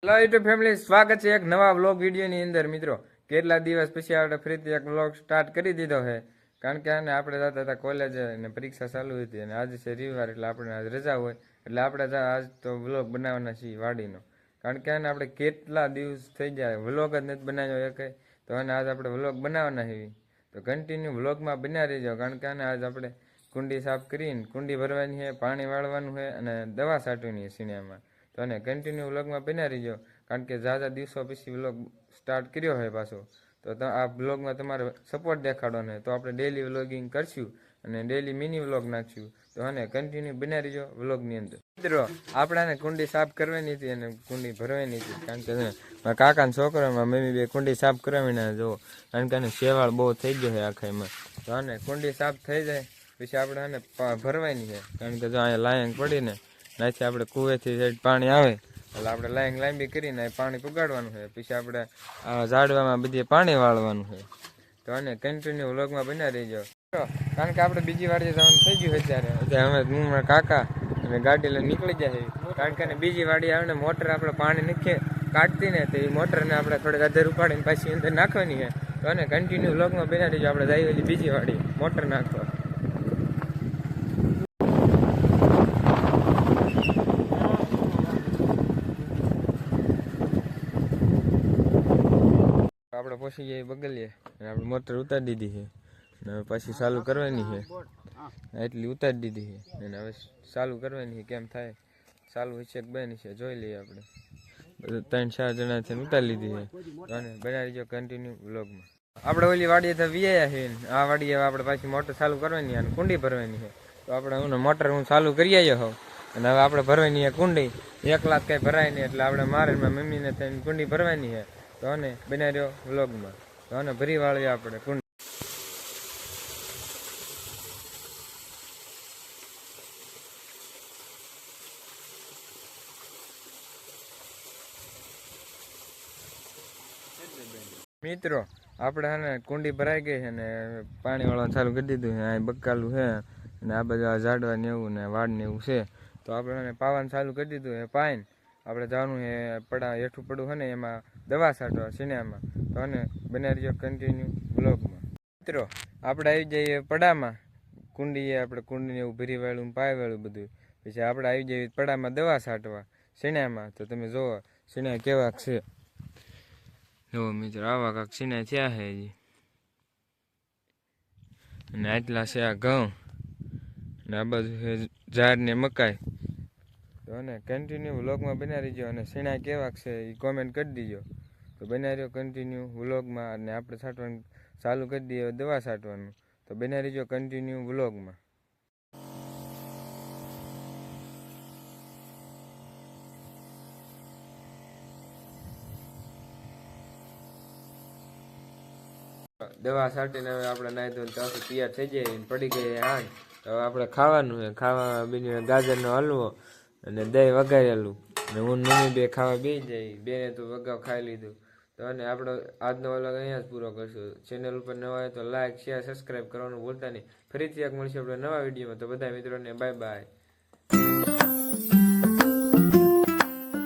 Hello YouTube family, સ્વાગત છે એક નવા વ્લોગ વિડીયોની અંદર. મિત્રો, કેટલા દિવસ પછી આપણે ફરીથી એક વ્લોગ સ્ટાર્ટ કરી દીધો છે. કારણ કે આપણે જતા હતા કોલેજ અને પરીક્ષા ચાલુ હતી, અને આજે છે રવિવાર, એટલે આપણે આજ રજા હોય, એટલે આપણે આજ તો વ્લોગ બનાવવાના છીએ વાડીનો. કારણ કે આપણે કેટલા દિવસ થઈ જાય વ્લોગ જ નથી બનાવ્યો એક, તો આજ આપણે વ્લોગ બનાવવાના છીએ. તો કન્ટિન્યુ વ્લોગમાં બન્યા રહીજો. કારણ કે આજ આપણે કુંડી સાફ કરીને કુંડી ભરવાની છે, પાણી વાળવાનું છે અને દવા છાંટવાની છે સીણામાં. તો અને કન્ટિન્યુ વ્લોગમાં બન્યા રહીજો. કારણ કે ઝાઝા દિવસો પછી વ્લોગ સ્ટાર્ટ કર્યો હોય પાછો, તો આ વ્લોગમાં તમારે સપોર્ટ દેખાડવાનો. તો આપણે ડેલી વ્લોગિંગ કરશું અને ડેલી મિની વ્લોગ નાખશું. તો અને કન્ટિન્યુ બન્યા રહીજો વ્લોગની અંદર. મિત્રો, આપણાને કુંડી સાફ કરવાની હતી અને કુંડી ભરવાની હતી. કારણ કે મારા કાકાના છોકરામાં મમ્મી બે કુંડી સાફ કરાવીને જો. કારણ કે આને શેવાળ બહુ થઈ ગયો છે આખા એમાં. તો આને કુંડી સાફ થઈ જાય પછી આપણે આને ભરવાની છે. કારણ કે જો અહીંયા લાયંગ પડીને નાથી આપણે કુવેથી પાણી આવે, એટલે આપણે લાઈન લાંબી કરીને પાણી પુગાડવાનું છે. પછી આપણે ઝાડવામાં બધી પાણી વાળવાનું છે. તો આને કન્ટિન્યુ વ્લોગમાં બન્યા રહીજો. કારણ કે આપણે બીજી વાડીએ જવાનું થઈ ગયું અત્યારે અમે હું મારા કાકા અને ગાડી લઈને નીકળી જાય. કારણ કે બીજી વાડી આવે ને મોટર આપણે પાણી નીચે કાઢતી ને, તો એ મોટરને આપણે થોડીક અધર ઉપાડીને પાછી અંદર નાખવાની છે. તો આને કન્ટિન્યુ વ્લોગમાં બન્યા રહીજો. આપણે જઈએ બીજી વાડી મોટર નાખવા. આપણે પહોંચી જઈએ બગલીએ અને આપણે મોટર ઉતારી દીધી છે અને પછી ચાલુ કરવાની છે. એટલી ઉતારી દીધી છે અને હવે ચાલુ કરવાની છે. કેમ થાય ચાલુ છે કે બની છે જોઈ લઈએ. આપણે 3-4 જણા છે ઉતારી લીધી છે અને બનાવી જો કન્ટિન્યુ વ્લોગમાં. આપણે ઓલી વાડીએ તો વીયા છે, આ વાડીએ આપણે પાછી મોટર ચાલુ કરવાની અને કુંડી ભરવાની છે. તો આપણે મોટર હું ચાલુ કરી આવ્યો હોઉં અને હવે આપણે ભરવાની છે કુંડી. 1 લાખ કઈ ભરાય નહીં, એટલે આપણે મારે મમ્મીને થઈને કુંડી ભરવાની છે. તો આને બના રહ્યો વ્લોગમાં. તો આને ભરી વાળીએ આપણે કુંડી. મિત્રો, આપણે આને કુંડી ભરાઈ ગઈ છે ને પાણી વાળવાનું ચાલુ કરી દીધું છે. અહીં બકાલું છે અને આ બધા ઝાડવા ને એવું ને વાડ ને એવું છે. તો આપણે આને પાવાનું ચાલુ કરી દીધું છે. પાઈને આપણે જવાનું છે પડા હેઠું પડું છે ને એમાં દવા છાંટવા સીણામાં. તો આને બના રહ્યો કન્ટિન્યુ વ્લોગમાં. મિત્રો, આપણે આવી જઈએ પડામાં. કુંડીએ આપણે કુંડીને એવું ભરી વાળું પાય વાળું બધું. પછી આપણે આવી જઈએ પડામાં દવા છાંટવા સીણામાં. તો તમે જુઓ સીણા કેવા છે. જો મિત્રો, આવા કાંક સીણા થયા છે હજી. અને આટલા છે આ ઘઉં અને આ બધું છે ઝાડ ને મકાઈ. તો અને કન્ટિન્યુ વ્લોગમાં બના રહીજો. અને સીણા કેવા છે એ કોમેન્ટ કરી દીજો. તો બના રહ્યો કન્ટિન્યુ વ્લોગમાં. અને આપણે છાંટવાનું ચાલુ કરી દઈએ દવા છાંટવાનું. તો બના રહીજો કન્ટિન્યુ વ્લોગમાં. દવા છાંટીને હવે આપણે નાહી ધોઈને ત્યાંથી તૈયાર થઈ જાય. પડી ગઈ હાંજ. હવે આપણે ખાવાનું છે. ખાવા બીજું ગાજરનો હલવો અને દહીં વઘારેલું. અને હું મમ્મી બે ખાવા બે જાય. બેને તો વગાવ ખાઈ લીધું. તો અને આપણો આજનો વ્લોગ અહીંયા જ પૂરો કરશું. ચેનલ ઉપર નવા હોય તો લાઈક, શેર, સબસ્ક્રાઈબ કરવાનું ભૂલતા નહીં. ફરીથી એક મળશે આપણે નવા વિડીયોમાં. તો બધા મિત્રોને બાય બાય.